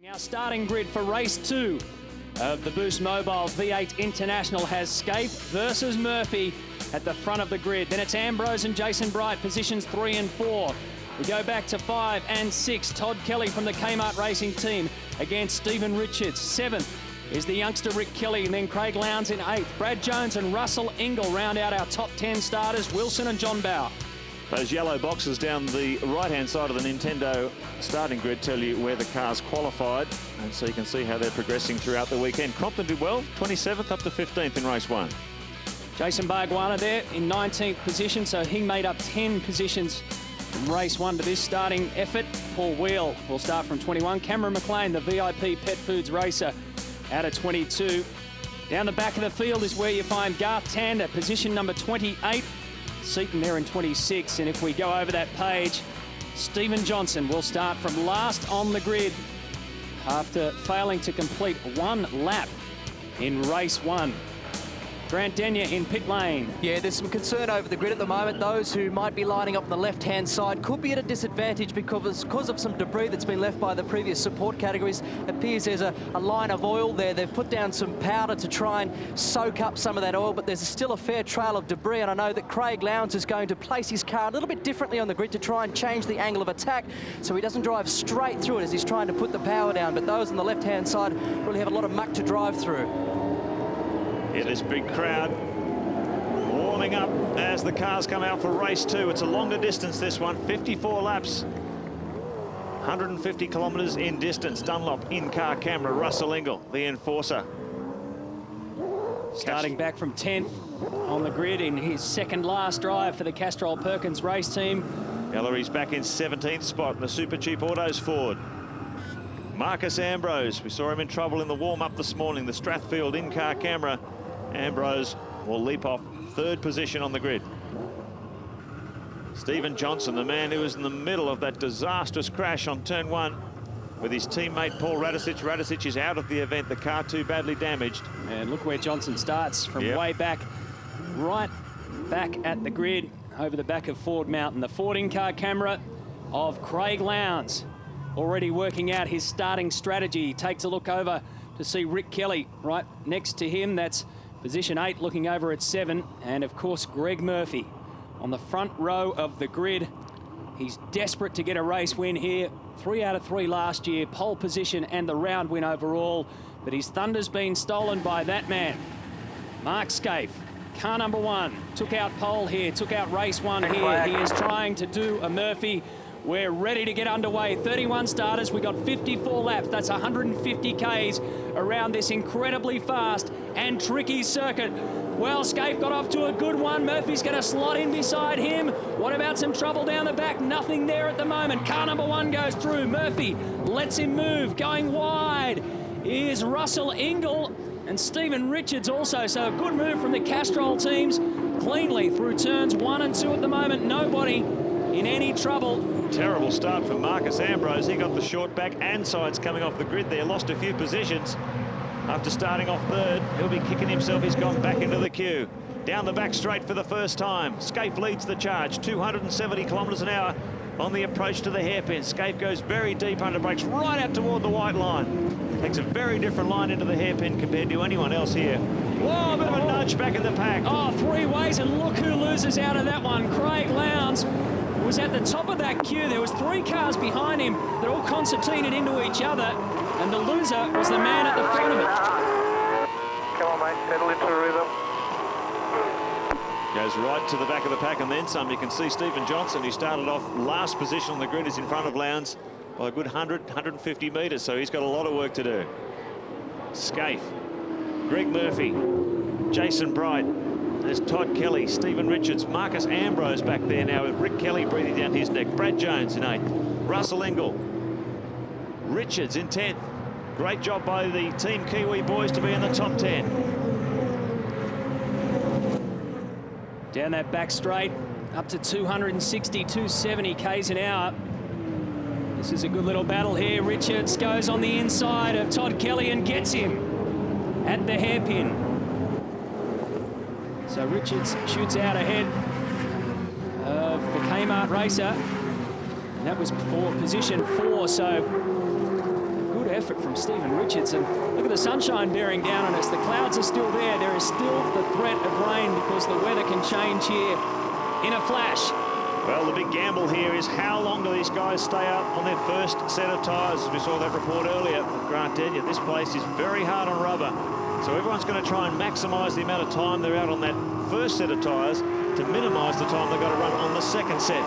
Our starting grid for race 2 of the Boost Mobile V8 International has Skaife versus Murphy at the front of the grid. Then it's Ambrose and Jason Bright, positions 3 and 4. We go back to 5 and 6. Todd Kelly from the Kmart Racing team against Stephen Richards. 7th is the youngster Rick Kelly, and then Craig Lowndes in 8th. Brad Jones and Russell Ingall round out our top 10 starters. Wilson and John Bower. Those yellow boxes down the right-hand side of the Nintendo starting grid tell you where the cars qualified, and so you can see how they're progressing throughout the weekend. Crompton did well, 27th up to 15th in race 1. Jason Bargwanna there in 19th position, so he made up 10 positions from race 1 to this starting effort. Paul Wheel will start from 21. Cameron McLean, the VIP Pet Foods racer, out of 22. Down the back of the field is where you find Garth Tander, position number 28. Seaton there in 26, and if we go over that page, Stephen Johnson will start from last on the grid after failing to complete 1 lap in race 1. Grant Denyer in pit lane. Yeah, there's some concern over the grid at the moment. Those who might be lining up on the left-hand side could be at a disadvantage because of some debris that's been left by the previous support categories. It appears there's a line of oil there. They've put down some powder to try and soak up some of that oil, but there's still a fair trail of debris, and I know that Craig Lowndes is going to place his car a little bit differently on the grid to try and change the angle of attack so he doesn't drive straight through it as he's trying to put the power down. But those on the left-hand side really have a lot of muck to drive through. Yeah, this big crowd warming up as the cars come out for race 2. It's a longer distance, this one, 54 laps, 150 kilometres in distance. Dunlop in-car camera, Russell Ingall, the enforcer. Starting back from 10th on the grid in his second last drive for the Castrol Perkins race team. Ellery's back in 17th spot in the Super Cheap Autos Ford. Marcus Ambrose, we saw him in trouble in the warm-up this morning. The Strathfield in-car camera. Ambrose will leap off 3rd position on the grid. Stephen Johnson, the man who was in the middle of that disastrous crash on turn 1 with his teammate Paul Radicic. Radicic is out of the event, the car too badly damaged. And look where Johnson starts from way back, right back at the grid over the back of Ford Mountain. The Ford in-car camera of Craig Lowndes already working out his starting strategy. He takes a look over to see Rick Kelly right next to him. That's position 8, looking over at 7. And of course, Greg Murphy on the front row of the grid. He's desperate to get a race win here. 3 out of 3 last year, pole position and the round win overall. But his thunder's been stolen by that man, Mark Skaife. Car number 1 took out pole here, took out race 1 here. He is trying to do a Murphy. We're ready to get underway. 31 starters. We got 54 laps. That's 150 Ks around this incredibly fast and tricky circuit. Well, Skaife got off to a good one. Murphy's going to slot in beside him. What about some trouble down the back? Nothing there at the moment. Car number 1 goes through. Murphy lets him move. Going wide is Russell Ingall and Stephen Richards also. So a good move from the Castrol teams. Cleanly through turns 1 and 2 at the moment. Nobody in any trouble. Terrible start for Marcus Ambrose. He got the short back and sides coming off the grid there. Lost a few positions after starting off 3rd. He'll be kicking himself. He's gone back into the queue. Down the back straight for the first time. Skaife leads the charge. 270 kilometres an hour on the approach to the hairpin. Skaife goes very deep under brakes right out toward the white line. Takes a very different line into the hairpin compared to anyone else here. Whoa, a bit of a nudge back in the pack. Oh, 3 ways, and look who loses out of that one. Craig Lowndes was at the top of that queue. There was 3 cars behind him. They're all concertinaed into each other, and the loser was the man at the front of it. Come on, mate, settle into a rhythm. Goes right to the back of the pack and then some. You can see Stephen Johnson, who started off last position on the grid, is in front of Lowndes by a good 100, 150 metres, so he's got a lot of work to do. Skaife, Greg Murphy, Jason Bright, there's Todd Kelly, Stephen Richards, Marcus Ambrose back there now with Rick Kelly breathing down his neck. Brad Jones in 8th, Russell Ingall, Richards in 10th. Great job by the Team Kiwi boys to be in the top 10. Down that back straight, up to 260, 270 Ks an hour. This is a good little battle here. Richards goes on the inside of Todd Kelly and gets him at the hairpin. So Richards shoots out ahead of the Kmart racer. And that was for position 4, so a good effort from Stephen Richards. And look at the sunshine bearing down on us. The clouds are still there. There is still the threat of rain because the weather can change here in a flash. Well, the big gamble here is how long do these guys stay up on their first set of tyres? As we saw that report earlier, Grant Denyer, this place is very hard on rubber. So everyone's going to try and maximise the amount of time they're out on that first set of tyres to minimise the time they've got to run on the second set.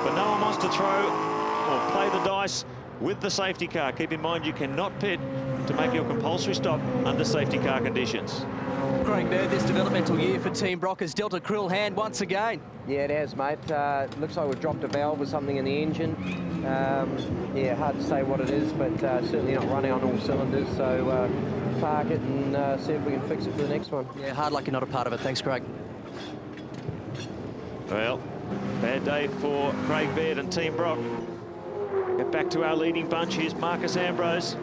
But no one wants to throw or play the dice with the safety car. Keep in mind you cannot pit to make your compulsory stop under safety car conditions. Craig Baird, this developmental year for Team Brock has dealt a cruel hand once again. Yeah, it has, mate. Looks like we've dropped a valve or something in the engine. Yeah, hard to say what it is, but certainly not running on all cylinders. So park it and see if we can fix it for the next one. Yeah, hard luck you're not a part of it. Thanks, Craig. Well, bad day for Craig Baird and Team Brock. Get back to our leading bunch. Here's Marcus Ambrose.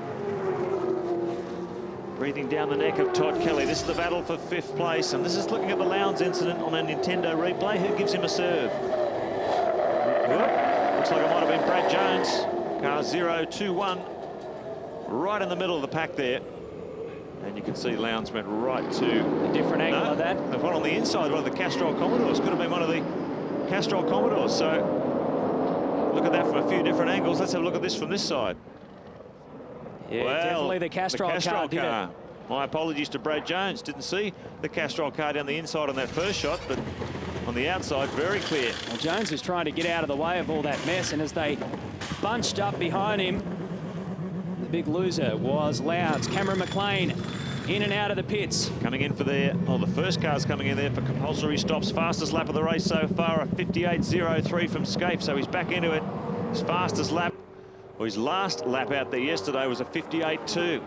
Breathing down the neck of Todd Kelly. This is the battle for 5th place, and this is looking at the Lowndes incident on a Nintendo replay. Who gives him a serve? Looks like it might have been Brad Jones. Car 021, right in the middle of the pack there. And you can see Lowndes went right to a different angle of that. They've got on the inside one of the Castrol Commodores. Could have been one of the Castrol Commodores. So look at that from a few different angles. Let's have a look at this from this side. Yeah, well, definitely the Castrol car did it. My apologies to Brad Jones. Didn't see the Castrol car down the inside on that first shot, but on the outside, very clear. Well, Jones was trying to get out of the way of all that mess, and as they bunched up behind him, the big loser was Lowndes. Cameron McLean in and out of the pits. Coming in for the first car's coming in there for compulsory stops. Fastest lap of the race so far, a 58.03 from Skaife, so he's back into it. His fastest lap. Well, his last lap out there yesterday was a 58.2.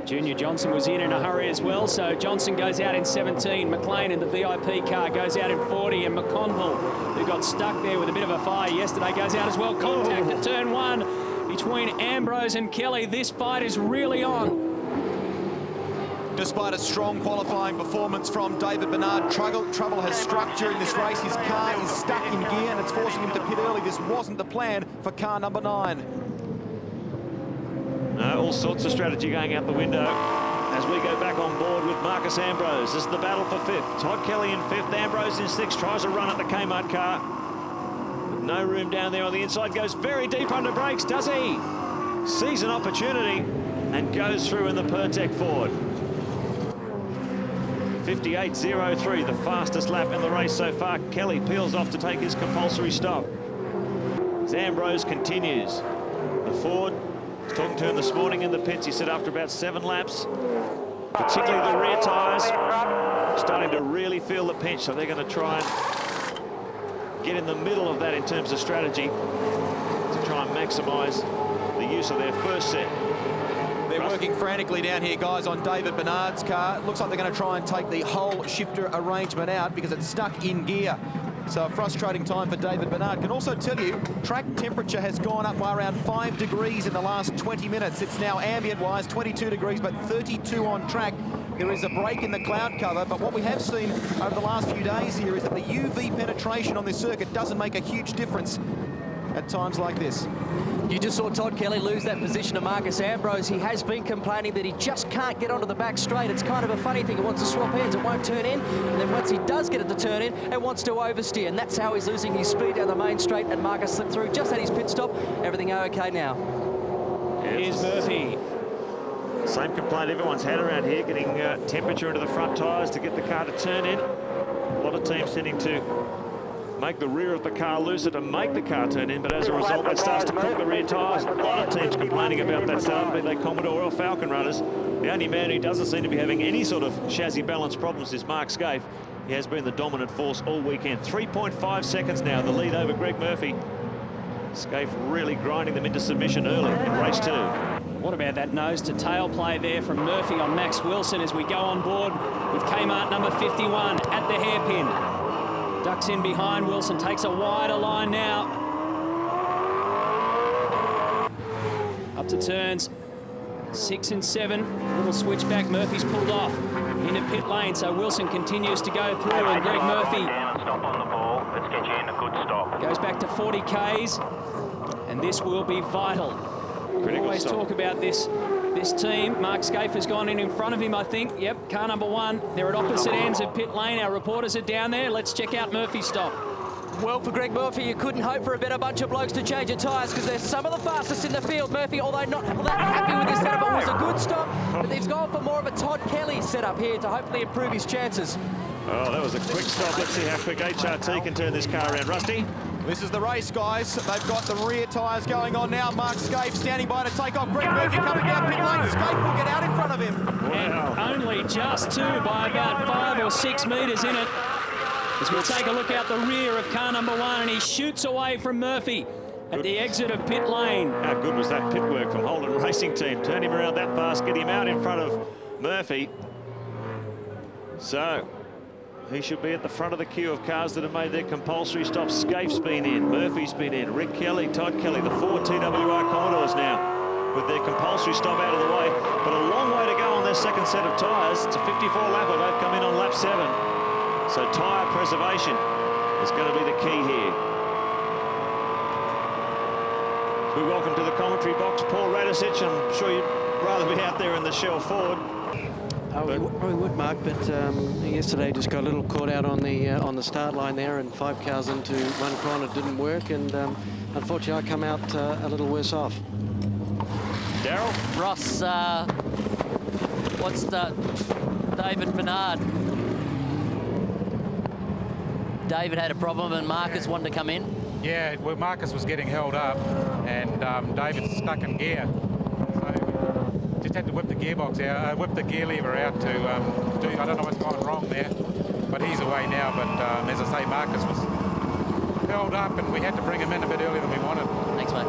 Junior Johnson was in a hurry as well, so Johnson goes out in 17. McLean in the VIP car goes out in 40, and McConville, who got stuck there with a bit of a fire yesterday, goes out as well. Contact at turn 1 between Ambrose and Kelly. This fight is really on. Despite a strong qualifying performance from David Bernard, trouble has struck during this race. His car is stuck in gear and it's forcing him to pit early. This wasn't the plan for car number 9. All sorts of strategy going out the window as we go back on board with Marcus Ambrose. This is the battle for 5th. Todd Kelly in 5th, Ambrose in 6th, tries a run at the Kmart car. With no room down there on the inside, goes very deep under brakes, does he? Sees an opportunity and goes through in the Pertec Ford. 58.03, the fastest lap in the race so far. Kelly peels off to take his compulsory stop. As Ambrose continues. The Ford, talking to him this morning in the pits, he said after about 7 laps, particularly the rear tyres, starting to really feel the pinch, so they're going to try and get in the middle of that in terms of strategy to try and maximise the use of their first set. They're working frantically down here, guys, on David Bernard's car. It looks like they're going to try and take the whole shifter arrangement out because it's stuck in gear. So a frustrating time for David Bernard. Can also tell you, track temperature has gone up by around 5 degrees in the last 20 minutes. It's now ambient-wise 22 degrees, but 32 on track. There is a break in the cloud cover, but what we have seen over the last few days here is that the UV penetration on this circuit doesn't make a huge difference at times like this. You just saw Todd Kelly lose that position to Marcus Ambrose. He has been complaining that he just can't get onto the back straight. It's kind of a funny thing. He wants to swap ends, it won't turn in. And then once he does get it to turn in, it wants to oversteer. And that's how he's losing his speed down the main straight. And Marcus slipped through just at his pit stop. Everything okay now. Here's Murphy. Same complaint everyone's had around here, getting temperature into the front tyres to get the car to turn in. A lot of teams tending to make the rear of the car looser to make the car turn in, but as a result that starts to cook the rear tyres. A lot of teams complaining about that start, be they Commodore or Falcon runners. The only man who doesn't seem to be having any sort of chassis balance problems is Mark Skaife. He has been the dominant force all weekend. 3.5 seconds now, the lead over Greg Murphy. Skaife really grinding them into submission early in race 2. What about that nose-to-tail play there from Murphy on Max Wilson as we go on board with Kmart number 51 at the hairpin. Ducks in behind. Wilson takes a wider line now. Up to turns 6 and 7. Little switchback. Murphy's pulled off into pit lane, so Wilson continues to go through, and Greg Murphy Stop on the ball. Let's get you in a good stop. goes back to 40 Ks, and this will be vital. We always talk about this this team. Mark Skaife has gone in front of him, I think. Yep, car number 1. They're at opposite ends of pit lane. Our reporters are down there. Let's check out Murphy's stop. Well, for Greg Murphy, you couldn't hope for a better bunch of blokes to change your tyres because they're some of the fastest in the field. Murphy, although not that happy with his setup, it was a good stop. But he's gone for more of a Todd Kelly setup here to hopefully improve his chances. Oh, that was a quick stop. Let's see how quick HRT can turn this car around. Rusty? This is the race, guys. They've got the rear tyres going on now. Mark Skaife standing by to take off. Greg Murphy coming down pit lane. Skaife will get out in front of him. Wow. And only just 2 by about 5 or 6 metres in it. As we'll take a look out the rear of car number 1, and he shoots away from Murphy at the exit of pit lane. How good was that pit work from Holden Racing Team? Turn him around that fast, get him out in front of Murphy. So, he should be at the front of the queue of cars that have made their compulsory stops. Skaife's been in, Murphy's been in, Rick Kelly, Todd Kelly, the 4 TWR Commodores now with their compulsory stop out of the way. But a long way to go on their second set of tyres. It's a 54-lapper. They've come in on lap 7. So tyre preservation is going to be the key here. We welcome to the commentary box Paul Radisich. I'm sure you'd rather be out there in the shell forward. We would, Mark, but yesterday just got a little caught out on the start line there, and 5 cars into one corner didn't work, and unfortunately I come out a little worse off. Daryl? Ross, what's the David Bernard? David had a problem and Marcus wanted to come in. Yeah, well, Marcus was getting held up and David's stuck in gear. So just had to whip the gearbox out, whip the gear lever out to do, I don't know what's gone wrong there, but he's away now. But as I say, Marcus was held up and we had to bring him in a bit earlier than we wanted. Thanks, mate.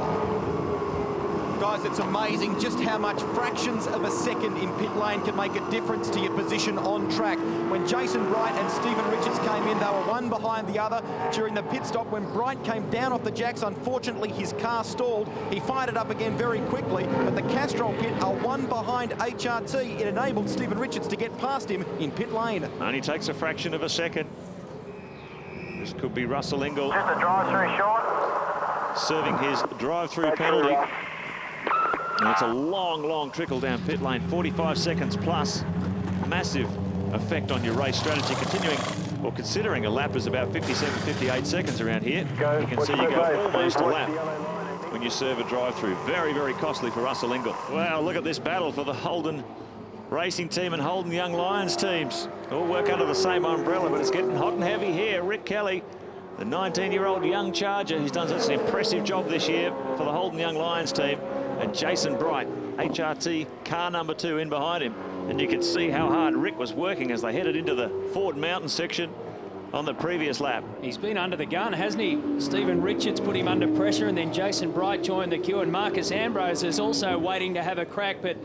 Guys, it's amazing just how much fractions of a second in pit lane can make a difference to your position on track. When Jason Bright and Stephen Richards came in, they were one behind the other during the pit stop. When Bright came down off the jacks, unfortunately his car stalled. He fired it up again very quickly, but the Castrol pit are one behind HRT. It enabled Stephen Richards to get past him in pit lane. Only takes a fraction of a second. This could be Russell Ingall Just a drive-through short. serving his drive-through penalty. And it's a long, long trickle down pit lane, 45 seconds plus. Massive effect on your race strategy. Continuing, or considering a lap is about 57, 58 seconds around here. You can see you go almost a lap when you serve a drive-through. Very, very costly for Russell Ingall. Wow, look at this battle for the Holden Racing Team and Holden Young Lions teams. All work under the same umbrella, but it's getting hot and heavy here. Rick Kelly, the 19-year-old young charger, who's done such an impressive job this year for the Holden Young Lions team. And Jason Bright, HRT car number 2 in behind him. And you can see how hard Rick was working as they headed into the Ford Mountain section on the previous lap. He's been under the gun, hasn't he? Stephen Richards put him under pressure, and then Jason Bright joined the queue, and Marcus Ambrose is also waiting to have a crack, but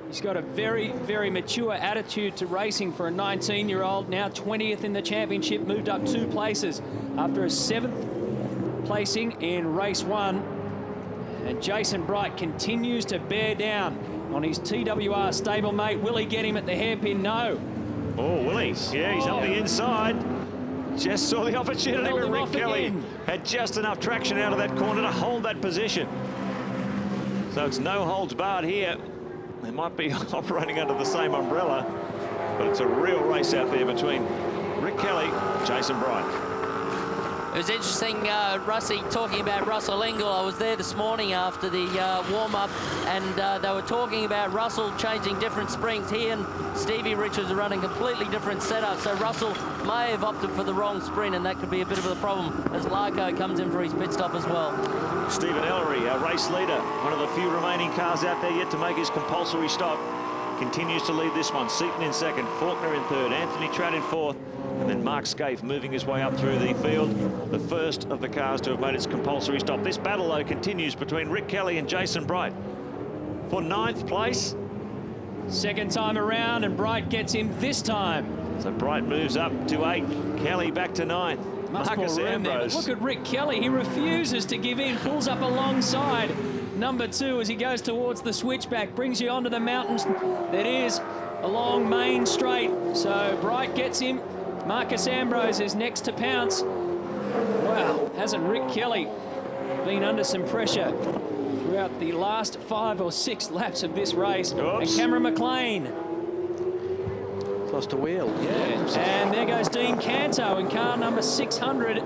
he's got a very, very mature attitude to racing for a 19-year-old, now 20th in the championship, moved up 2 places after a 7th placing in race 1. And Jason Bright continues to bear down on his TWR stablemate. Will he get him at the hairpin? No. Oh, will he? Yeah, he's up the inside. Just saw the opportunity, but Rick Kelly had just enough traction out of that corner to hold that position. So it's no holds barred here. They might be operating under the same umbrella, but it's a real race out there between Rick Kelly and Jason Bright. It was interesting, Rusty, talking about Russell Ingall. I was there this morning after the warm-up, and they were talking about Russell changing different springs. He and Stevie Richards are running completely different setups, so Russell may have opted for the wrong sprint, and that could be a bit of a problem as Larko comes in for his pit stop as well. Stephen Ellery, our race leader, one of the few remaining cars out there yet to make his compulsory stop, continues to lead this one. Seaton in second, Faulkner in third, Anthony Tratt in fourth, and then Mark Skaife moving his way up through the field, the first of the cars to have made its compulsory stop. This battle, though, continues between Rick Kelly and Jason Bright for 9th place. Second time around, and Bright gets him this time. So Bright moves up to 8th, Kelly back to 9th. Marcus Ambrose. Look at Rick Kelly, he refuses to give in, pulls up alongside number 2 as he goes towards the switchback, brings you onto the mountains that is along Main Straight. So Bright gets him. Marcus Ambrose is next to pounce. Wow, hasn't Rick Kelly been under some pressure throughout throughout the last 5 or 6 laps of this race. Oops. And Cameron McLean. Lost a wheel. Yeah. And there goes Dean Canto in car number 600.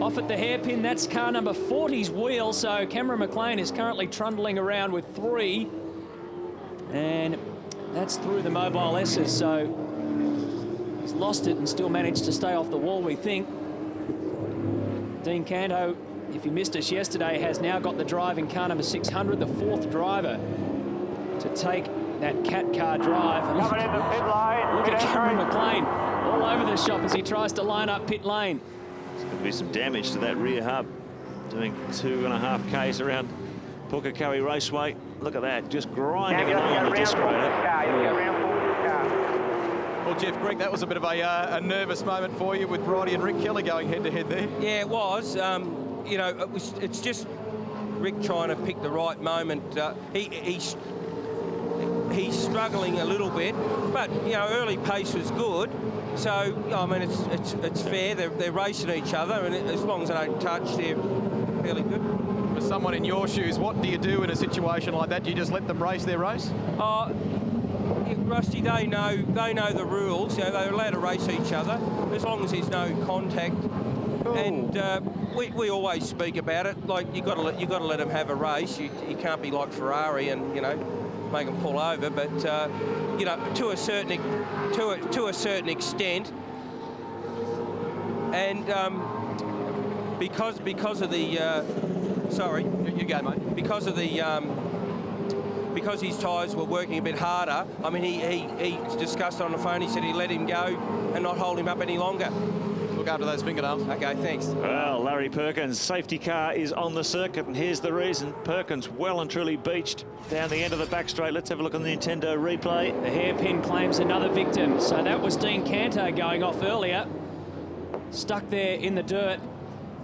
Off at the hairpin, that's car number 40's wheel. So Cameron McLean is currently trundling around with 3. And that's through the Mobile S's. So he's lost it and still managed to stay off the wall, we think. Dean Canto, if you missed us yesterday, has now got the drive in car number 600, the 4th driver to take that cat car drive. And Coming into pit lane. look at Cameron McLean all over the shop as he tries to line up pit lane. There's going to be some damage to that rear hub. Doing 2.5 Ks around Pukekohe Raceway. Look at that, just grinding along on the disc grader. Well, Jeff, Greg, that was a bit of a nervous moment for you with Bridie and Rick Kelly going head-to-head there. Yeah, it was. You know, it's just Rick trying to pick the right moment. He's struggling a little bit, but, you know, early pace was good. So, I mean, it's fair. They're racing each other, and as long as they don't touch, they're fairly good. For someone in your shoes, what do you do in a situation like that? Do you just let them race their race? Rusty, they know the rules. You know, they're allowed to race each other as long as there's no contact. Ooh. And we always speak about it. Like you got to let them have a race. You can't be like Ferrari and, you know, make them pull over. But you know, to a certain extent. And because of the sorry, you go, mate. Because of the because his tyres were working a bit harder, I mean, he discussed on the phone, he said he'd let him go and not hold him up any longer. Look after those fingernails. Okay, thanks. Well, Larry Perkins' safety car is on the circuit, and here's the reason. Perkins well and truly beached down the end of the back straight. Let's have a look on the Nintendo replay. The hairpin claims another victim. So that was Dean Canto going off earlier. Stuck there in the dirt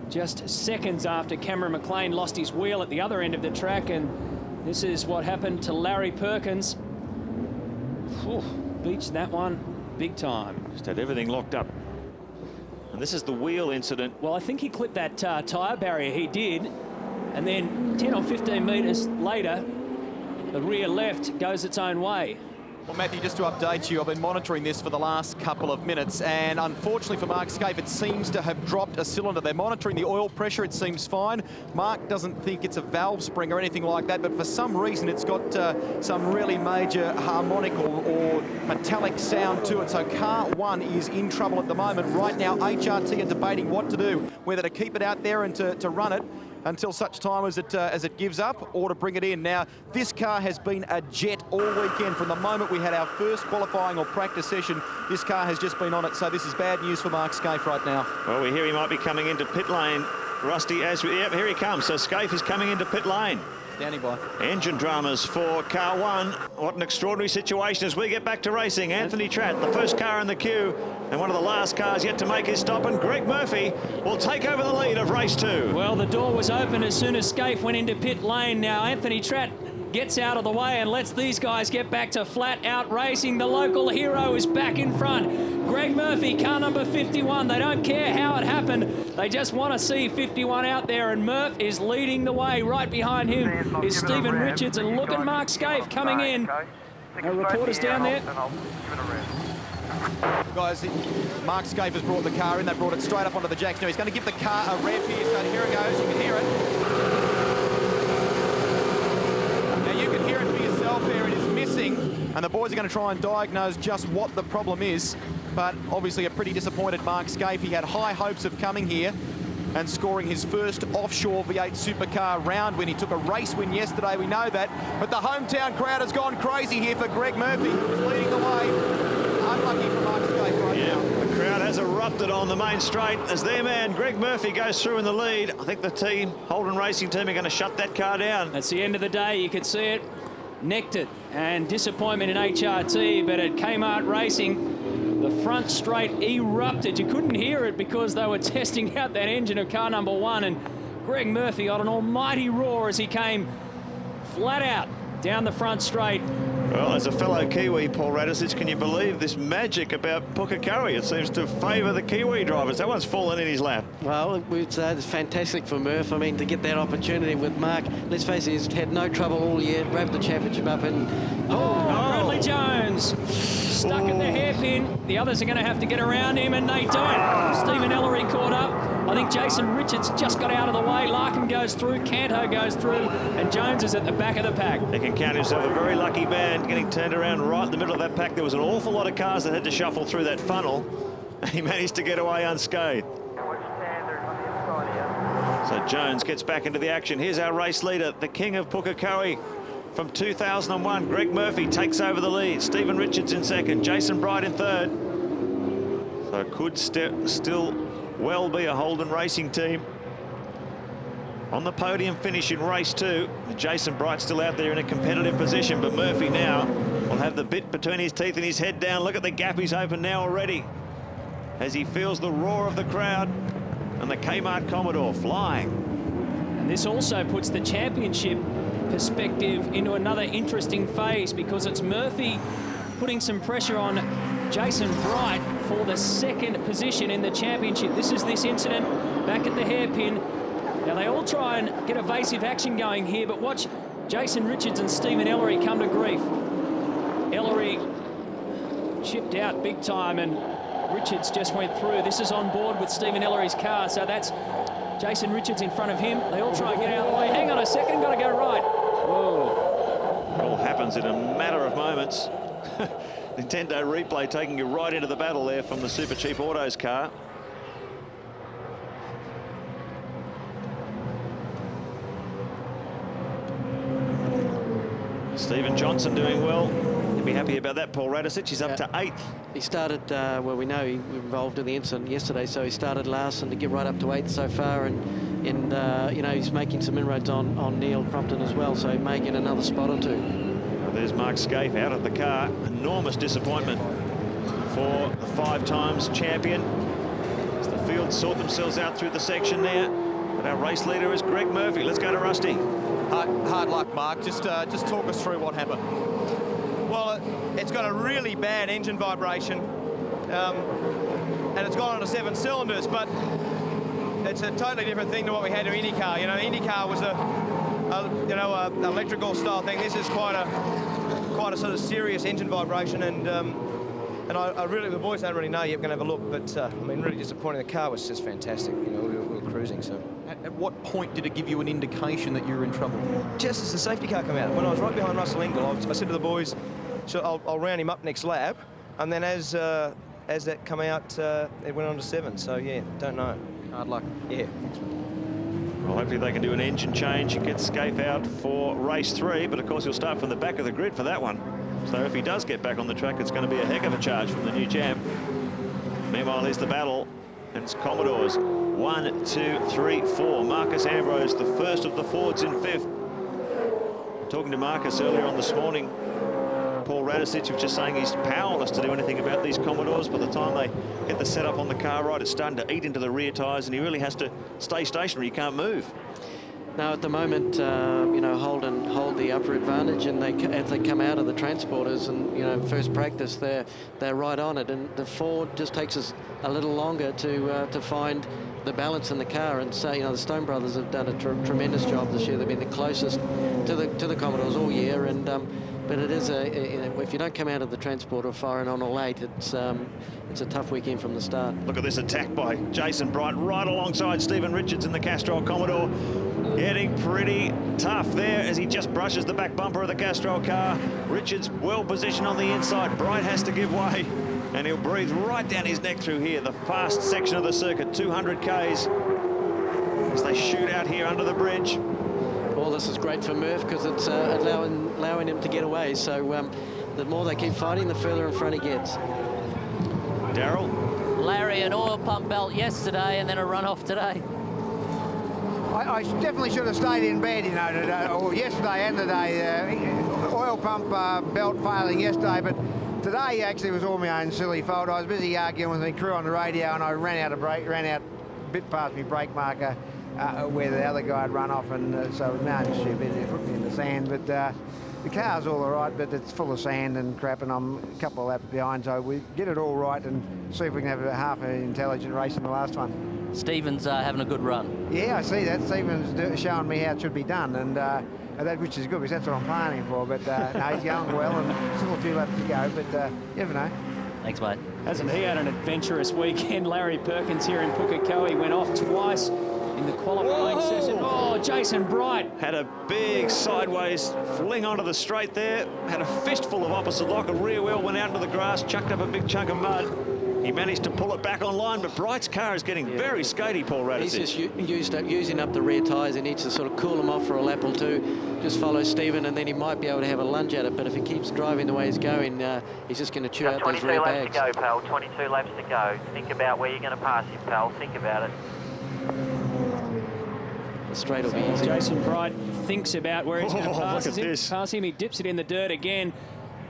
just seconds after Cameron McLean lost his wheel at the other end of the track, and this is what happened to Larry Perkins. Whew, beached that one big time. Just had everything locked up. And this is the wheel incident. Well, I think he clipped that tyre barrier, he did. And then 10 or 15 metres later, the rear left goes its own way. Well, Matthew, just to update you, I've been monitoring this for the last couple of minutes, and unfortunately for Mark Skaife, it seems to have dropped a cylinder. They're monitoring the oil pressure. It seems fine. Mark doesn't think it's a valve spring or anything like that, but for some reason it's got some really major harmonic or metallic sound to it. So car 1 is in trouble at the moment. Right now, HRT are debating what to do, whether to keep it out there and to run it until such time as it gives up, or to bring it in. Now, this car has been a jet all weekend. From the moment we had our first qualifying or practice session, this car has just been on it. So this is bad news for Mark Skaife right now. Well, we hear he might be coming into pit lane, Rusty, yep, here he comes. So Skaife is coming into pit lane. Standing by. Engine dramas for car 1. What an extraordinary situation as we get back to racing. Anthony Tratt, the first car in the queue, and one of the last cars yet to make his stop, and Greg Murphy will take over the lead of race 2. Well, the door was open as soon as Skaife went into pit lane. Now Anthony Tratt gets out of the way and lets these guys get back to flat out racing. The local hero is back in front. Greg Murphy, car number 51. They don't care how it happened. They just want to see 51 out there, and Murph is leading the way. Right behind him is Stephen Richards, and look at Mark Skaife coming in. A reporter's down there. Guys, Mark Skaife has brought the car in. They brought it straight up onto the jacks. Now he's going to give the car a rev here. So here it goes. You can hear it. Now you can hear it for yourself there. It is missing. And the boys are going to try and diagnose just what the problem is. But obviously a pretty disappointed Mark Skaife. He had high hopes of coming here and scoring his first offshore V8 supercar round win. He took a race win yesterday, we know that. But the hometown crowd has gone crazy here for Greg Murphy, who's leading the way. Unlucky for Mark Skaife right now. The crowd has erupted on the main straight as their man Greg Murphy goes through in the lead. I think the team, Holden Racing team, are going to shut that car down. That's the end of the day. You could see it. Necked it, and disappointment in HRT, but at Kmart Racing, the front straight erupted. You couldn't hear it because they were testing out that engine of car number 1, and Greg Murphy got an almighty roar as he came flat out down the front straight. Well, as a fellow Kiwi, Paul Radisich, can you believe this magic about Pukekohe? It seems to favour the Kiwi drivers. That one's fallen in his lap. Well, we'd say it's fantastic for Murph. I mean, to get that opportunity with Mark, let's face it, he's had no trouble all year, grabbed the championship up and... Bradley Jones stuck at the hairpin. The others are going to have to get around him, and they don't. Stephen Ellery caught up. I think Jason Richards just got out of the way. Larkin goes through, Canto goes through, and Jones is at the back of the pack. He can count himself a very lucky man getting turned around right in the middle of that pack. There was an awful lot of cars that had to shuffle through that funnel, and he managed to get away unscathed. So Jones gets back into the action. Here's our race leader, the king of Pukekohe from 2001. Greg Murphy takes over the lead. Stephen Richards in second. Jason Bright in third. So it could still well be a Holden Racing team on the podium finish in race 2. Jason Bright still out there in a competitive position, but Murphy now will have the bit between his teeth and his head down. Look at the gap he's opened now already as he feels the roar of the crowd, and the Kmart Commodore flying. And this also puts the championship perspective into another interesting phase, because it's Murphy putting some pressure on Jason Bright for the second position in the championship. This is this incident back at the hairpin. Now they all try and get evasive action going here, but watch Jason Richards and Stephen Ellery come to grief. Ellery chipped out big time, and Richards just went through. This is on board with Stephen Ellery's car, so that's Jason Richards in front of him. They all try and get out of the way. Hang on a second, got to go right. Whoa. It all happens in a matter of moments. Nintendo replay taking you right into the battle there from the Super Cheap Autos car. Stephen Johnson doing well. You'll be happy about that, Paul Radisich. He's up to 8th. He started, well, we know he was involved in the incident yesterday, so he started last, and to get right up to 8th so far, and you know, he's making some inroads on Neil Crompton as well, so he may get another spot or two. There's Mark Skaife out of the car. Enormous disappointment for the 5 times champion. As the field sort themselves out through the section there. But our race leader is Greg Murphy. Let's go to Rusty. Hard luck, Mark. Just talk us through what happened. Well, it's got a really bad engine vibration, and it's gone on to 7 cylinders, but it's a totally different thing to what we had in IndyCar. You know, IndyCar was a electrical style thing. This is quite a sort of serious engine vibration, and I really, the boys don't really know yet. We're going to have a look, but I mean, really disappointing. The car was just fantastic. You know, we were cruising. So, at what point did it give you an indication that you were in trouble? just as the safety car came out, when I was right behind Russell Ingall, I said to the boys, so I'll round him up next lap, and then as that come out, it went on to 7. So yeah, don't know. Hard luck. Yeah. Well, hopefully they can do an engine change and get Skaife out for race 3, but of course he'll start from the back of the grid for that one. So if he does get back on the track, it's going to be a heck of a charge from the new champ. Meanwhile, here's the battle, and it's Commodores. 1, 2, 3, 4. Marcus Ambrose, the first of the Fords, in 5th. Talking to Marcus earlier on this morning, Paul Radisich was just saying he's powerless to do anything about these Commodores. By the time they get the setup on the car right, it's starting to eat into the rear tyres, and he really has to stay stationary. He can't move. Now, at the moment, you know, Holden hold the upper advantage, and as they come out of the transporters and, you know, first practice, they're right on it. And the Ford just takes us a little longer to find the balance in the car. And so, you know, the Stone brothers have done a tremendous job this year. They've been the closest to the Commodores all year. And but it is you know, if you don't come out of the transporter firing on all 8, it's a tough weekend from the start. Look at this attack by Jason Bright right alongside Stephen Richards in the Castrol Commodore. Getting pretty tough there as he just brushes the back bumper of the Castrol car. Richards well positioned on the inside. Bright has to give way, and he'll breathe right down his neck through here, the fast section of the circuit, 200 Ks, as they shoot out here under the bridge. Well, this is great for Murph because it's allowing him to get away. So the more they keep fighting, the further in front he gets. Darryl? Larry, an oil pump belt yesterday and then a run-off today. I definitely should have stayed in bed, you know, today, or yesterday and today. Oil pump belt failing yesterday, but today actually was all my own silly fault. I was busy arguing with the crew on the radio, and I ran out a bit past my brake marker where the other guy had run off, and so it was my own stupid. It put me in the sand, but the car's all right, but it's full of sand and crap, and I'm a couple of laps behind, so we get it all right and see if we can have a half an intelligent race in the last one. Stephen's having a good run. Yeah, I see that. Stephen's showing me how it should be done, and that, which is good, because that's what I'm planning for. But no, he's going well, and still a few laps to go, but you never know. Thanks, mate. Hasn't he had an adventurous weekend? Larry Perkins here in Pukekohe went off twice in the qualifying session. Oh, Jason Bright. Had a big sideways fling onto the straight there. Had a fistful of opposite lock. A rear wheel went out into the grass, chucked up a big chunk of mud. He managed to pull it back online, but Bright's car is getting very skatey, Paul Radisich. He's just using up the rear tyres. He needs to sort of cool them off for a lap or two. Just follow Stephen, and then he might be able to have a lunge at it. But if he keeps driving the way he's going, he's just going to chew out those rear bags. 22 laps to go, pal. 22 laps to go. Think about where you're going to pass him, pal. Think about it. The straight will be easy. Jason Bright thinks about where he's going to pass him. He dips it in the dirt again.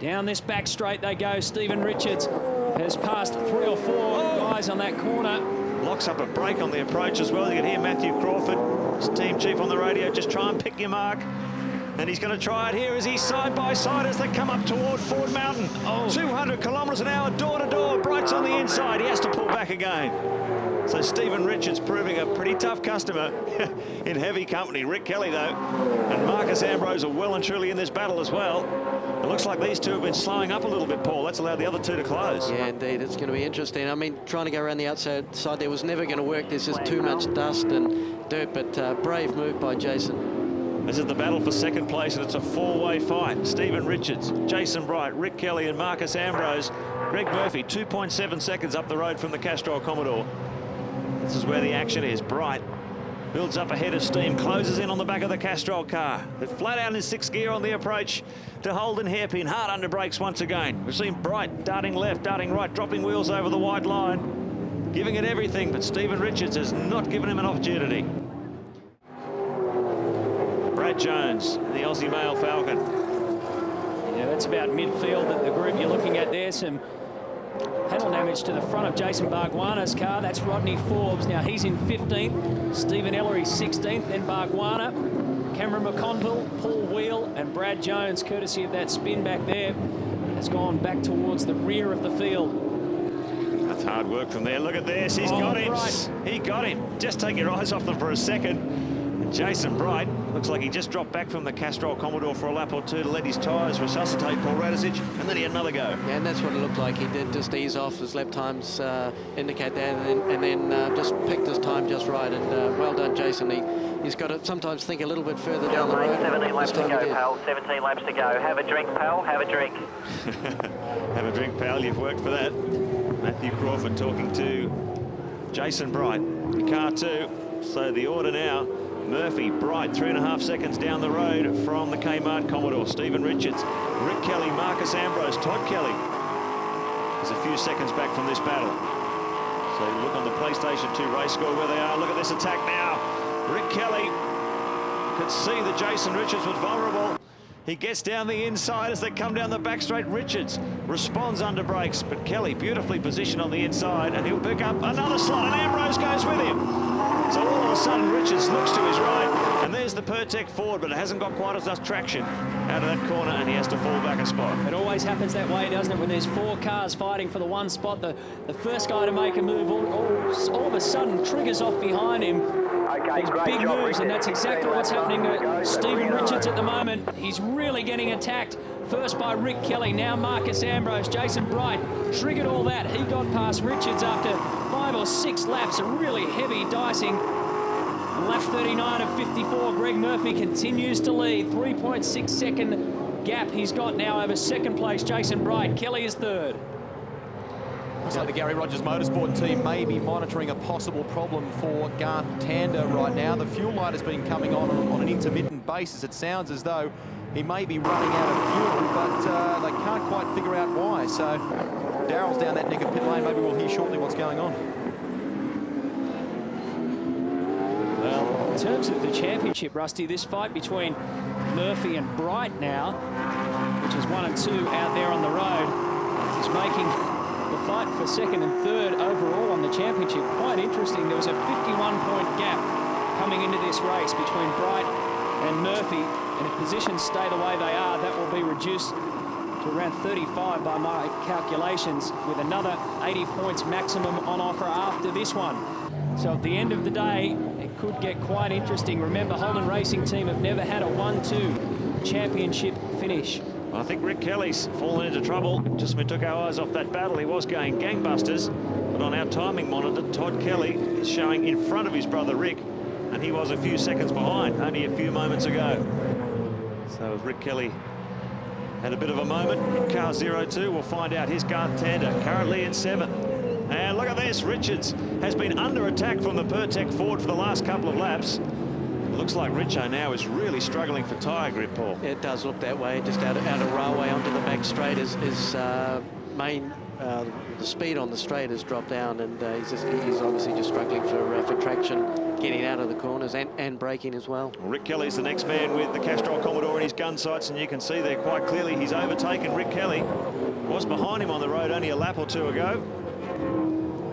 Down this back straight they go. Stephen Richards has passed 3 or 4 guys on that corner. Locks up a brake on the approach as well. You can hear Matthew Crawford, his team chief on the radio, just try and pick your mark. And he's going to try it here as he's side by side as they come up toward Ford Mountain. 200 kilometres an hour, door to door. Bright's on the inside. He has to pull back again. So Stephen Richards proving a pretty tough customer in heavy company. Rick Kelly, though, and Marcus Ambrose are well and truly in this battle as well. It looks like these two have been slowing up a little bit, Paul. That's allowed the other two to close. Yeah, indeed. It's going to be interesting. I mean, trying to go around the outside there was never going to work. There's just too much dust and dirt, but brave move by Jason. This is the battle for second place, and it's a 4-way fight. Stephen Richards, Jason Bright, Rick Kelly and Marcus Ambrose. Greg Murphy, 2.7 seconds up the road from the Castrol Commodore. This is where the action is. Bright builds up a head of steam, closes in on the back of the Castrol car. They're flat out in 6th gear on the approach to Holden Hairpin. Hard under brakes once again. We've seen Bright darting left, darting right, dropping wheels over the white line, giving it everything, but Stephen Richards has not given him an opportunity. Brad Jones, the Aussie male Falcon. Yeah, that's about midfield at the group you're looking at there. Some panel damage to the front of Jason Bargwanna's car. That's Rodney Forbes. Now he's in 15th. Stephen Ellery 16th. Then Bargwanna, Cameron McConville, Paul Wheel and Brad Jones, courtesy of that spin back there, has gone back towards the rear of the field. That's hard work from there. Look at this. He's got him. Right. He got him. Just take your eyes off them for a second. Jason Bright looks like he just dropped back from the Castrol Commodore for a lap or two to let his tyres resuscitate Paul Radisich, and then he had another go. Yeah, and that's what it looked like. He did just ease off. His lap times indicate that, and then just picked his time just right. And well done, Jason. He's got to sometimes think a little bit further down the road. 17 laps to go, pal. 17 laps to go. Have a drink, pal. Have a drink. Have a drink, pal. You've worked for that. Matthew Crawford talking to Jason Bright. The car too. So the order now. Murphy, Bright, 3.5 seconds down the road from the Kmart Commodore. Stephen Richards, Rick Kelly, Marcus Ambrose, Todd Kelly is a few seconds back from this battle. So you look on the PlayStation 2 race score where they are. Look at this attack now. Rick Kelly could see that Jason Richards was vulnerable. He gets down the inside as they come down the back straight. Richards responds under brakes, but Kelly beautifully positioned on the inside, and he'll pick up another slot, and Ambrose goes with him. So all of a sudden, Richards looks to his right, and there's the Pertec Ford, but it hasn't got quite enough traction out of that corner, and he has to fall back a spot. It always happens that way, doesn't it? When there's 4 cars fighting for the one spot, the first guy to make a move all of a sudden triggers off behind him. Those big moves, and that's exactly what's happening to Stephen Richards at the moment. He's really getting attacked. First by Rick Kelly, now Marcus Ambrose. Jason Bright triggered all that. He got past Richards after 5 or 6 laps, a really heavy dicing. Lap 39 of 54, Greg Murphy continues to lead. 3.6 second gap he's got now over second place, Jason Bright. Kelly is third. Looks like the Gary Rogers Motorsport team may be monitoring a possible problem for Garth Tander right now. The fuel light has been coming on an intermittent basis. It sounds as though he may be running out of fuel, but they can't quite figure out why. So Darrell's down that neck of pit lane. Maybe we'll hear shortly what's going on. Well, in terms of the championship, Rusty, this fight between Murphy and Bright now, which is 1 and 2 out there on the road, is making the fight for second and third overall on the championship quite interesting. There was a 51-point gap coming into this race between Bright and Murphy. And if positions stay the way they are, that will be reduced to around 35 by my calculations, with another 80 points maximum on offer after this one. So at the end of the day, it could get quite interesting. Remember, Holden Racing Team have never had a 1-2 championship finish. I think Rick Kelly's fallen into trouble. Just when we took our eyes off that battle, he was going gangbusters. But on our timing monitor, Todd Kelly is showing in front of his brother Rick, and he was a few seconds behind only a few moments ago. So Rick Kelly had a bit of a moment in car 02. We'll find out. Here's Garth Tander currently in 7th. And look at this. Richards has been under attack from the Pertec Ford for the last couple of laps. It looks like Richo now is really struggling for tyre grip, Paul. It does look that way. Just out of railway onto the back straight. His main the speed on the straight has dropped down, and he's obviously just struggling for traction, getting out of the corners and braking as well. Rick Kelly's the next man with the Castrol Commodore in his gun sights, and you can see there quite clearly he's overtaken Rick Kelly. Was behind him on the road only a lap or two ago.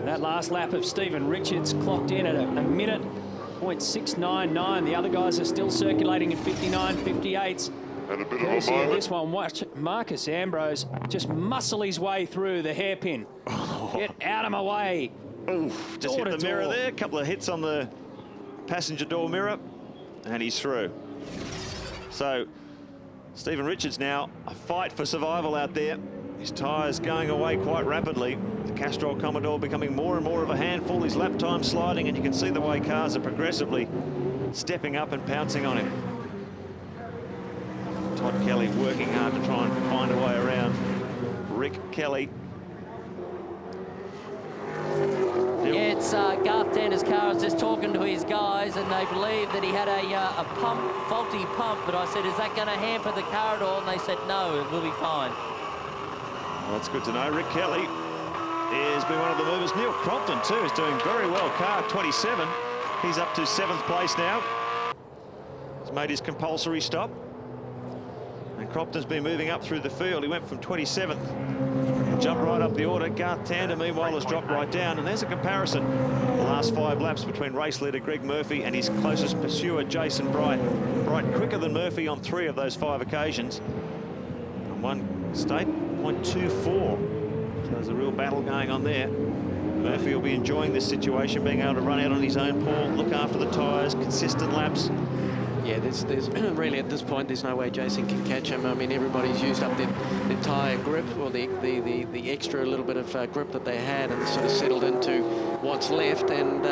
That last lap of Stephen Richards clocked in at a minute 0.699. The other guys are still circulating at 59, 58s. And a bit of a moment. This one, watch Marcus Ambrose just muscle his way through the hairpin. Get out of my way. Oof, just hit the mirror there. A couple of hits on the passenger door mirror, and he's through. So Stephen Richards now, a fight for survival out there. His tyres going away quite rapidly. The Castrol Commodore becoming more and more of a handful. His lap time sliding, and you can see the way cars are progressively stepping up and pouncing on him. Todd Kelly working hard to try and find a way around Rick Kelly. Yeah, it's Garth Tander's car. I was just talking to his guys, and they believe that he had a faulty pump. But I said, is that going to hamper the car at all? And they said, no, it will be fine. Well, that's good to know. Rick Kelly has been one of the movers. Neil Crompton, too, is doing very well. Car 27. He's up to 7th place now. He's made his compulsory stop. And Crompton's been moving up through the field. He went from 27th, jumped right up the order. Garth Tander, meanwhile, has dropped right down. And there's a comparison. The last 5 laps between race leader Greg Murphy and his closest pursuer, Jason Bright. Bright quicker than Murphy on 3 of those 5 occasions. And one state, 0.24. So there's a real battle going on there. Murphy will be enjoying this situation, being able to run out on his own, Paul, look after the tyres, consistent laps. Yeah, there's really at this point there's no way Jason can catch him. I mean, everybody's used up their tyre grip, or the extra little bit of grip that they had, and sort of settled into what's left. And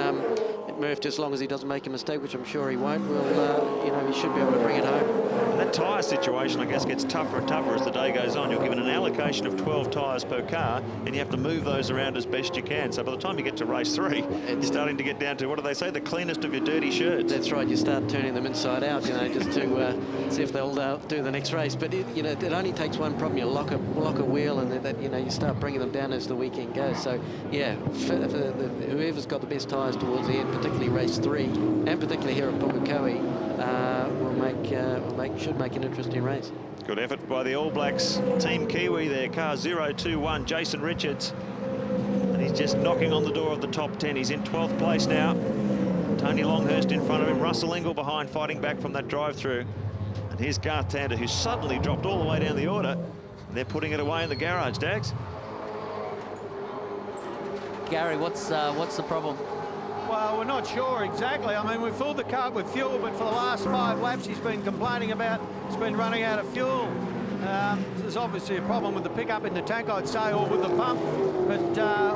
Murph, just as long as he doesn't make a mistake, which I'm sure he won't, will, you know, he should be able to bring it home. And that tyre situation, I guess, gets tougher and tougher as the day goes on. You're given an allocation of 12 tyres per car, and you have to move those around as best you can. So by the time you get to race 3, you're starting to get down to, what do they say, the cleanest of your dirty shirts. That's right. You start turning them inside out, you know, just to see if they'll do the next race. But you know, it only takes one problem. You lock a wheel, and that, you know, you start bringing them down as the weekend goes. So yeah, whoever's got the best tyres towards the end, particularly race 3, and particularly here at Pukekohe, should make an interesting race. Good effort by the All Blacks. Team Kiwi there, car 021, Jason Richards. And he's just knocking on the door of the top 10. He's in 12th place now. Tony Longhurst in front of him, Russell Ingall behind, fighting back from that drive-through. And here's Garth Tander, who suddenly dropped all the way down the order. And they're putting it away in the garage, Dags. Gary, what's the problem? Well, we're not sure exactly. I mean, we filled the car with fuel, but for the last 5 laps, he's been complaining about it's been running out of fuel. There's obviously a problem with the pickup in the tank, I'd say, or with the pump. But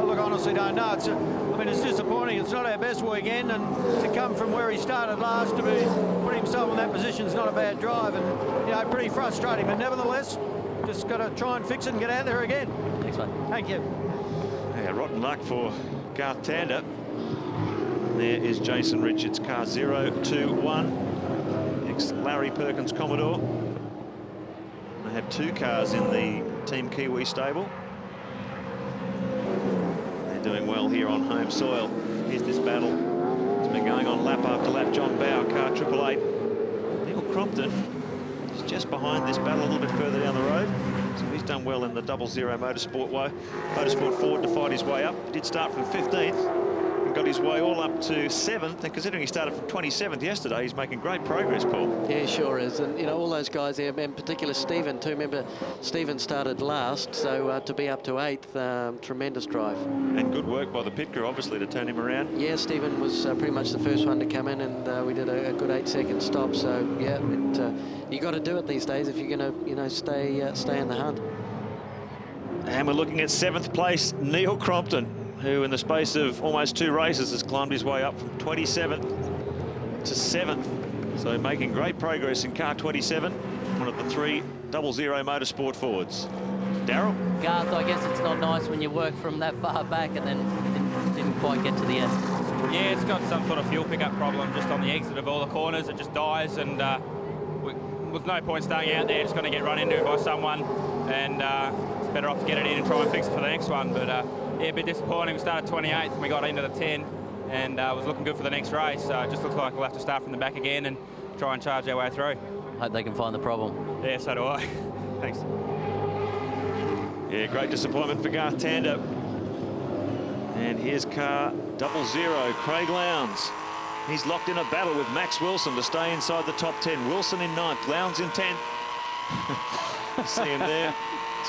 look, I honestly don't know. I mean, it's disappointing. It's not our best weekend, and to come from where he started last to be put himself in that position is not a bad drive, and you know, pretty frustrating. But nevertheless, just got to try and fix it and get out there again. Thanks, mate. Thank you. Yeah, rotten luck for Garth Tander. There is Jason Richards, car 021, ex-Larry Perkins Commodore. They have 2 cars in the Team Kiwi stable. They're doing well here on home soil. Here's this battle. It's been going on lap after lap. John Bow, car 888. Neil Crompton is just behind this battle a little bit further down the road. So he's done well in the 00 Motorsport Ford to fight his way up. He did start from 15th. got his way all up to 7th, and considering he started from 27th yesterday, he's making great progress, Paul. Yeah, sure is. And, you know, all those guys there, in particular Stephen, too. Remember, Stephen started last, so to be up to 8th, tremendous drive. And good work by the pit crew, obviously, to turn him around. Yeah, Stephen was pretty much the first one to come in, and we did a good 8-second stop. So, yeah, you got to do it these days if you're going to, you know, stay in the hunt. And we're looking at 7th place, Neil Crompton, who in the space of almost 2 races has climbed his way up from 27th to 7th. So making great progress in car 27, one of the 3 00 Motorsport Fords. Darryl? Garth, I guess it's not nice when you work from that far back and then didn't quite get to the end. Yeah, it's got some sort of fuel pickup problem just on the exit of all the corners. It just dies, and with no point staying out there, just going to get run into by someone, and it's better off to get it in and try and fix it for the next one. But yeah, a bit disappointing. We started 28th and we got into the 10, and was looking good for the next race. So it just looks like we'll have to start from the back again and try and charge our way through. Hope they can find the problem. Yeah, so do I. Thanks. Yeah, great disappointment for Garth Tander. And here's car 00, Craig Lowndes. He's locked in a battle with Max Wilson to stay inside the top 10. Wilson in 9th, Lowndes in 10th. See him there.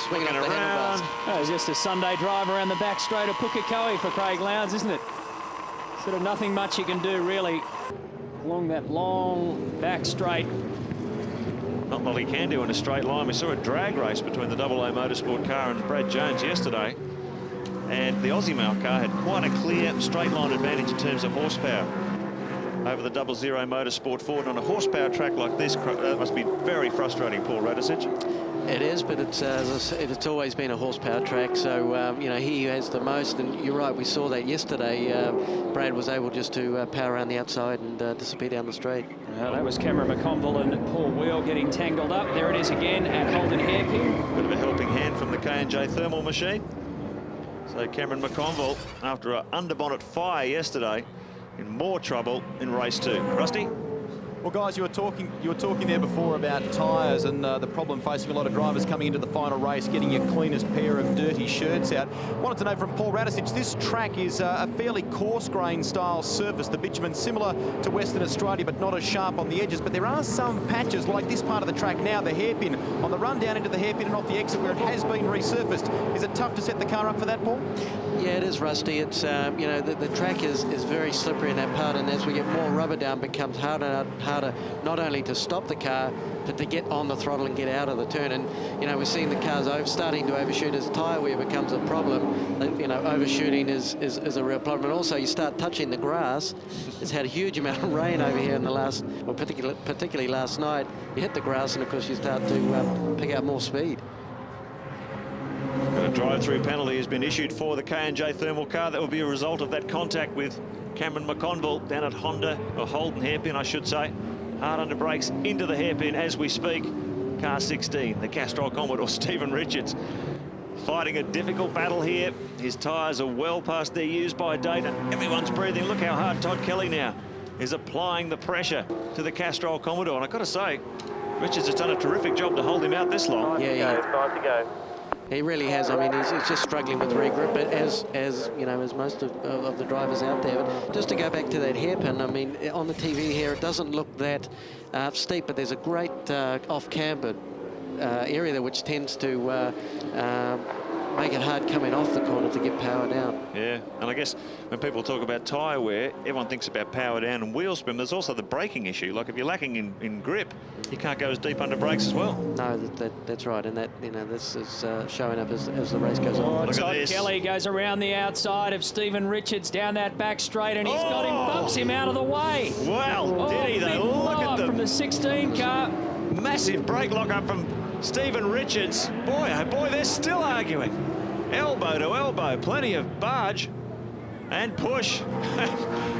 Swinging around. Oh, just a Sunday drive around the back straight of Pukekohe for Craig Lowndes, isn't it? Sort of nothing much you can do, really, along that long back straight. Not what he can do in a straight line. We saw a drag race between the AA Motorsport car and Brad Jones yesterday. And the Aussie Mail car had quite a clear straight line advantage in terms of horsepower over the 00 Motorsport Ford. On a horsepower track like this, that must be very frustrating, Paul Radicic. It is, but it's always been a horsepower track, so you know, he has the most, and you're right, we saw that yesterday. Brad was able just to power around the outside and disappear down the straight. That was Cameron McConville and Paul Wheel getting tangled up. There it is again at Holden Hairpin. Bit of a helping hand from the K&J thermal machine. So Cameron McConville, after an underbonnet fire yesterday, in more trouble in race 2. Rusty? Well, guys, you were talking there before about tyres and the problem facing a lot of drivers coming into the final race, getting your cleanest pair of dirty shirts out. Wanted to know from Paul Radicic, this track is a fairly coarse grain style surface. The bitumen similar to Western Australia, but not as sharp on the edges. But there are some patches like this part of the track now, the hairpin, on the run down into the hairpin and off the exit where it has been resurfaced. Is it tough to set the car up for that, Paul? Yeah, it is, Rusty. It's you know, the track is very slippery in that part, and as we get more rubber down, it becomes harder not only to stop the car, but to get on the throttle and get out of the turn. And you know, we're seeing the cars starting to overshoot as tyre wear becomes a problem. You know, overshooting is a real problem. And also, you start touching the grass. It's had a huge amount of rain over here in the last, well, particularly last night. You hit the grass, and of course, you start to pick up more speed. A drive-through penalty has been issued for the K&J thermal car. That will be a result of that contact with Cameron McConville down at Holden Hairpin, I should say. Hard under brakes into the hairpin as we speak. Car 16, the Castrol Commodore Stephen Richards, fighting a difficult battle here. His tyres are well past their use by date, and everyone's breathing. Look how hard Todd Kelly now is applying the pressure to the Castrol Commodore. And I've got to say, Richards has done a terrific job to hold him out this long. Yeah. 5 to go. He really has. I mean, he's just struggling with regrip, but as you know, as most of the drivers out there. But just to go back to that hairpin, I mean, on the TV here, it doesn't look that steep, but there's a great off-camber area there, which tends to make it hard coming off the corner to get power down. Yeah, and I guess when people talk about tyre wear, everyone thinks about power down and wheel spin. There's also the braking issue. Like if you're lacking in grip, you can't go as deep under brakes as well. No, that's right, and that, you know, this is showing up as the race goes on. Look Todd Kelly goes around the outside of Stephen Richards down that back straight, and he's got him, bumps him out of the way. Well, did he though? Look at them from the 16 car. Massive brake lock up from Stephen Richards. Boy, oh boy, they're still arguing. Elbow to elbow, plenty of barge and push.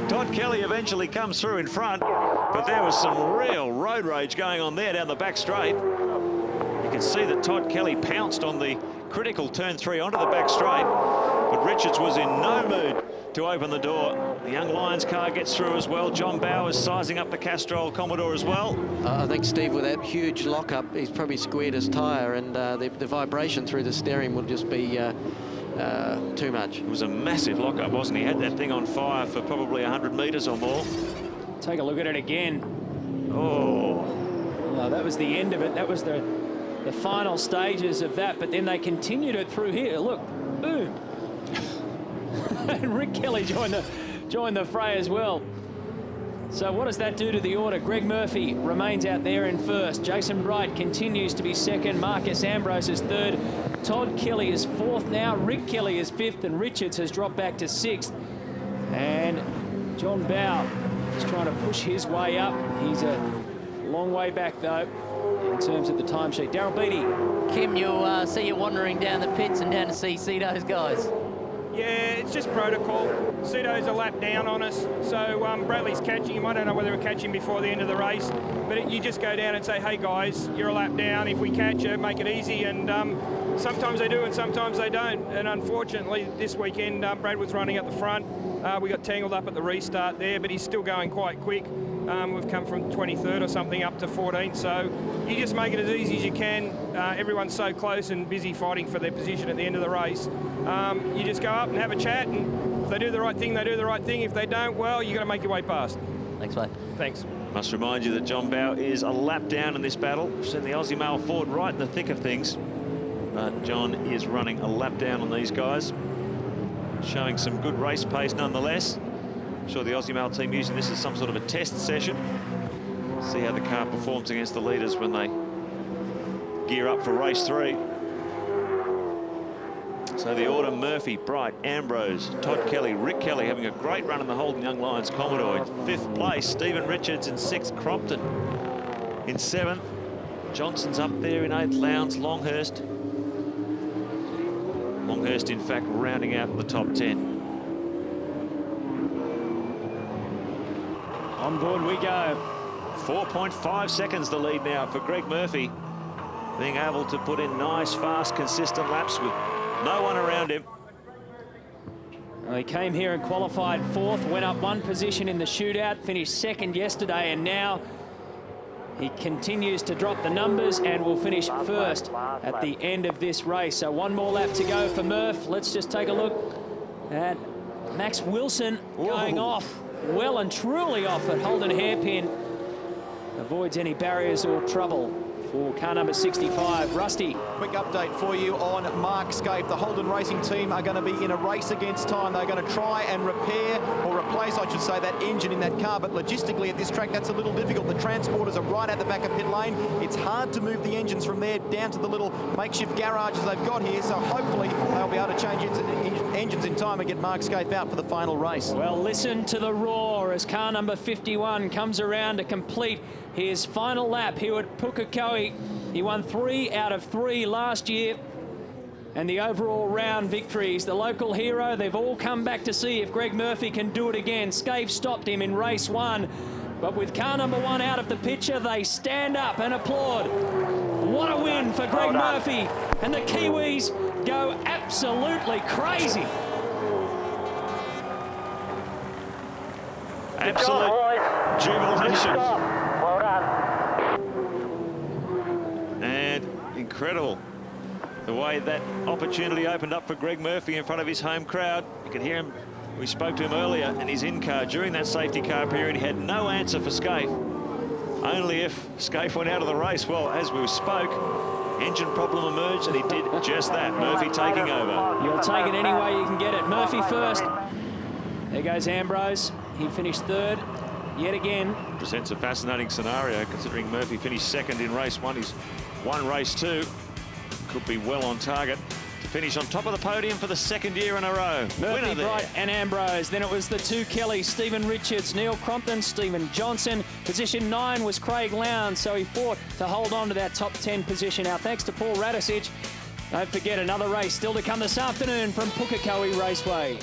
Todd Kelly eventually comes through in front, but there was some real road rage going on there down the back straight. You can see that Todd Kelly pounced on the critical turn 3 onto the back straight, but Richards was in no mood to open the door. The Young Lions car gets through as well. John Bowers sizing up the Castrol Commodore as well. I think, Steve, with that huge lockup, he's probably squared his tyre, and the vibration through the steering will just be too much. It was a massive lockup, wasn't he? Had that thing on fire for probably 100 metres or more. Take a look at it again. Oh. Well, that was the end of it. That was the final stages of that, but then they continued it through here. Look, boom. And Rick Kelly joined the fray as well. So what does that do to the order? Greg Murphy remains out there in first. Jason Bright continues to be second. Marcus Ambrose is third. Todd Kelly is fourth now. Rick Kelly is fifth, and Richards has dropped back to sixth. And John Bowe is trying to push his way up. He's a long way back, though, in terms of the timesheet. Daryl Beattie. Kim, you'll see you wandering down the pits and down to see Cito's guys. Yeah, it's just protocol. Cito's a lap down on us, so Bradley's catching him. I don't know whether we'll catch him before the end of the race, but you just go down and say, hey guys, you're a lap down. If we catch you, make it easy. And sometimes they do and sometimes they don't. And unfortunately, this weekend, Brad was running at the front. We got tangled up at the restart there, but he's still going quite quick. We've come from 23rd or something up to 14th, so you just make it as easy as you can. Everyone's so close and busy fighting for their position at the end of the race. You just go up and have a chat, and if they do the right thing, they do the right thing. If they don't, well, you've got to make your way past. Thanks, mate. Thanks. Must remind you that John Bowe is a lap down in this battle. We've seen the Aussie male forward right in the thick of things. But John is running a lap down on these guys, showing some good race pace nonetheless. I'm sure the Aussie male team using this as some sort of a test session. See how the car performs against the leaders when they gear up for race 3. So the order: Murphy, Bright, Ambrose, Todd Kelly, Rick Kelly having a great run in the Holden Young Lions Commodore. In 5th place, Stephen Richards in 6th, Crompton in 7th. Johnson's up there in 8th, Lowndes, Longhurst. Longhurst, in fact, rounding out the top 10. On board we go. 4.5 seconds the lead now for Greg Murphy, being able to put in nice, fast, consistent laps with no one around him. Well, he came here and qualified 4th, went up 1 position in the shootout, finished 2nd yesterday, and now he continues to drop the numbers and will finish 1st at the end of this race. So 1 more lap to go for Murph. Let's just take a look at Max Wilson going off, well and truly off at Holden Hairpin. Avoids any barriers or trouble for car number 65, Rusty. Quick update for you on Mark Skaife. The Holden Racing team are going to be in a race against time. They're going to try and repair, or replace, I should say, that engine in that car. But logistically at this track, that's a little difficult. The transporters are right at the back of pit lane. It's hard to move the engines from there down to the little makeshift garages they've got here. So hopefully they'll be able to change engines in time and get Mark Skaife out for the final race. Well, listen to the roar as car number 51 comes around to complete his final lap here at Pukekohe. He won 3 out of 3 last year, and the overall round victories. The local hero, they've all come back to see if Greg Murphy can do it again. Skaife stopped him in race 1, but with car number 1 out of the picture, they stand up and applaud. What a win for Greg Murphy, and the Kiwis go absolutely crazy. Absolute jubilation. Well done. And incredible the way that opportunity opened up for Greg Murphy in front of his home crowd. You can hear him. We spoke to him earlier in his in-car during that safety car period. He had no answer for Skaife. Only if Skaife went out of the race. Well, as we spoke, engine problem emerged, and he did just that. Murphy taking over. You'll take it any way you can get it. Murphy first. There goes Ambrose. He finished 3rd yet again. Presents a fascinating scenario, considering Murphy finished 2nd in race 1. He's won race 2. Could be well on target to finish on top of the podium for the 2nd year in a row. Murphy, Bright and Ambrose. Then it was the 2 Kellys, Stephen Richards, Neil Crompton, Stephen Johnson. Position 9 was Craig Lowndes, so he fought to hold on to that top 10 position. Our thanks to Paul Radisich. Don't forget, another race still to come this afternoon from Pukekohe Raceway.